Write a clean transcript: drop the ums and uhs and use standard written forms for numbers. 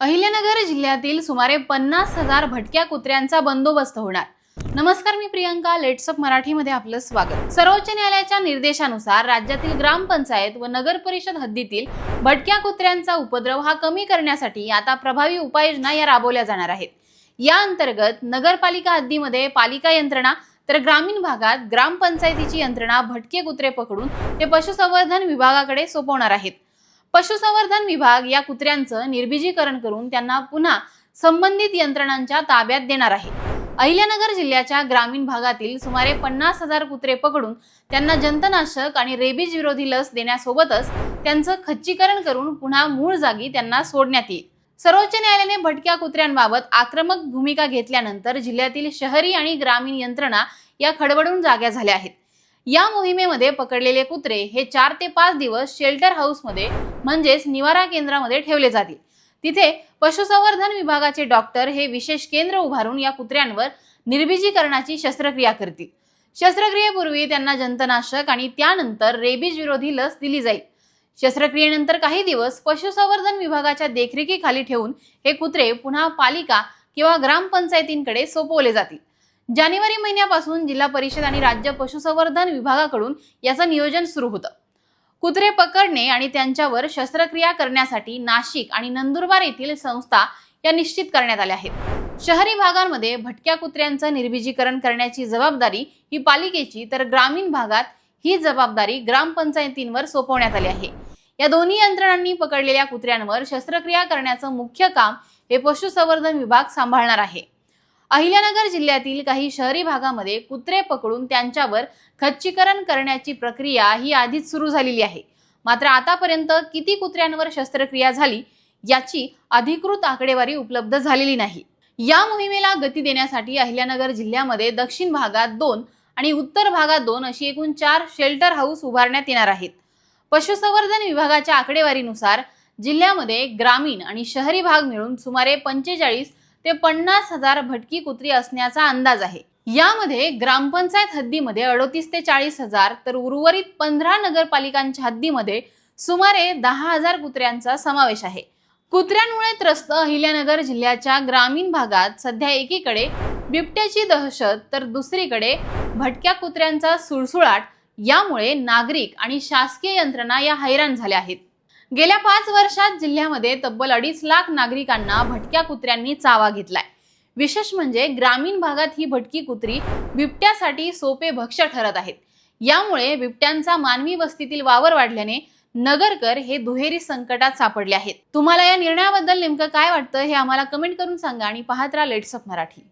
अहिल्यानगर जिल्ह्यातील सुमारे 50,000 भटक्या कुत्र्यांचा बंदोबस्त होणार। नमस्कार, मी प्रियंका। लेट्स अप मराठीमध्ये आपलं स्वागत। सर्वोच्च न्यायालयाच्या निर्देशानुसार राज्यातील ग्रामपंचायत व नगर परिषद हद्दीतील भटक्या कुत्र्यांचा उपद्रव कमी करण्यासाठी आता प्रभावी उपाययोजना राबवल्या जाणार आहेत। या अंतर्गत नगरपालिका हद्दीमध्ये पालिका यंत्रणा तर ग्रामीण भागात ग्रामपंचायतीची यंत्रणा भटके कुत्रे पकडून ते पशुसंवर्धन विभागाकडे सोपवणार आहेत। पशुसंवर्धन विभाग या कुत्र्यांचं निर्बीजीकरण करून त्यांना पुन्हा संबंधित यंत्रणांच्या ताब्यात देणार आहे। अहिल्यानगर जिल्ह्याच्या ग्रामीण भागातील सुमारे 50,000 कुत्रे पकडून त्यांना जंतनाशक आणि रेबीज विरोधी लस देण्यासोबतच त्यांचं खच्चीकरण करून पुन्हा मूळ जागी त्यांना सोडण्यात येईल। सर्वोच्च न्यायालयाने भटक्या कुत्र्यांबाबत आक्रमक भूमिका घेतल्यानंतर जिल्ह्यातील शहरी आणि ग्रामीण यंत्रणा या खडबडून जाग्या झाल्या आहेत। या मोहिमेमध्ये पकडलेले कुत्रे हे 4 ते 5 दिवस शेल्टर हाऊसमध्ये म्हणजेच निवारा केंद्रामध्ये ठेवले जातील। तिथे पशुसंवर्धन विभागाचे डॉक्टर हे विशेष केंद्र उभारून या कुत्र्यांवर निर्बीजीकरणाची शस्त्रक्रिया करतील। शस्त्रक्रियेपूर्वी त्यांना जंतनाशक आणि त्यानंतर रेबीज विरोधी लस दिली जाईल। शस्त्रक्रियेनंतर काही दिवस पशुसंवर्धन विभागाच्या देखरेखीखाली ठेवून हे कुत्रे पुन्हा पालिका किंवा ग्रामपंचायतींकडे सोपवले जातील। जानेवारी महिन्यापासून जिल्हा परिषद आणि राज्य पशुसंवर्धन विभागाकडून याचं नियोजन सुरू होतं। कुत्रे पकडणे आणि त्यांच्यावर शस्त्रक्रिया करण्यासाठी नाशिक आणि नंदुरबार येथील संस्था या निश्चित करण्यात आल्या आहेत। शहरी भागांमध्ये भटक्या कुत्र्यांचं निर्बीजीकरण करण्याची जबाबदारी ही पालिकेची तर ग्रामीण भागात ही जबाबदारी ग्रामपंचायतींवर सोपवण्यात आली आहे। या दोन्ही यंत्रणांनी पकडलेल्या कुत्र्यांवर शस्त्रक्रिया करण्याचं मुख्य काम हे पशुसंवर्धन विभाग सांभाळणार आहे। अहिल्यानगर जिल्ह्यातील काही शहरी भागामध्ये कुत्रे पकडून त्यांच्यावर खच्चीकरण करण्याची प्रक्रिया ही आधीच सुरू झालेली आहे। मात्र आतापर्यंत किती कुत्र्यांवर शस्त्रक्रिया झाली याची अधिकृत आकडेवारी उपलब्ध झालेली नाही। या मोहिमेला गती देण्यासाठी अहिल्यानगर जिल्ह्यामध्ये दक्षिण भागात 2 आणि उत्तर भागात 2 अशी एकूण 4 शेल्टर हाऊस उभारण्यात येणार आहेत। पशुसंवर्धन विभागाच्या आकडेवारीनुसार जिल्ह्यामध्ये ग्रामीण आणि शहरी भाग मिळून सुमारे 45 ते 50,000 भटकी कुत्री असण्याचा अंदाज आहे। यामध्ये ग्रामपंचायत हद्दीमध्ये 38 ते 40,000 तर उर्वरित 15 नगरपालिकांच्या हद्दीमध्ये सुमारे 10,000 कुत्र्यांचा समावेश आहे। कुत्र्यांमुळे त्रस्त अहिल्यानगर जिल्ह्याच्या ग्रामीण भागात सध्या एकीकडे बिबट्याची दहशत तर दुसरीकडे भटक्या कुत्र्यांचा सुळसुळाट यामुळे नागरिक आणि शासकीय यंत्रणा या हैराण झाल्या आहेत। गेल्या 5 वर्षात जिल्ह्यामध्ये तब्बल 2.5 लाख नागरिकांना भटक्या कुत्र्यांनी चावा घेतलाय। विशेष म्हणजे ग्रामीण भागात ही भटकी कुत्री बिबट्यासाठी सोपे भक्ष्य ठरत आहेत। यामुळे बिबट्यांचा मानवी वस्तीतील वावर वाढल्याने नगरकर हे दुहेरी संकटात सापडले आहेत। तुम्हाला या निर्णयाबद्दल नेमकं काय वाटतं हे आम्हाला कमेंट करून सांगा आणि पाहत राहा लेट्स अप मराठी।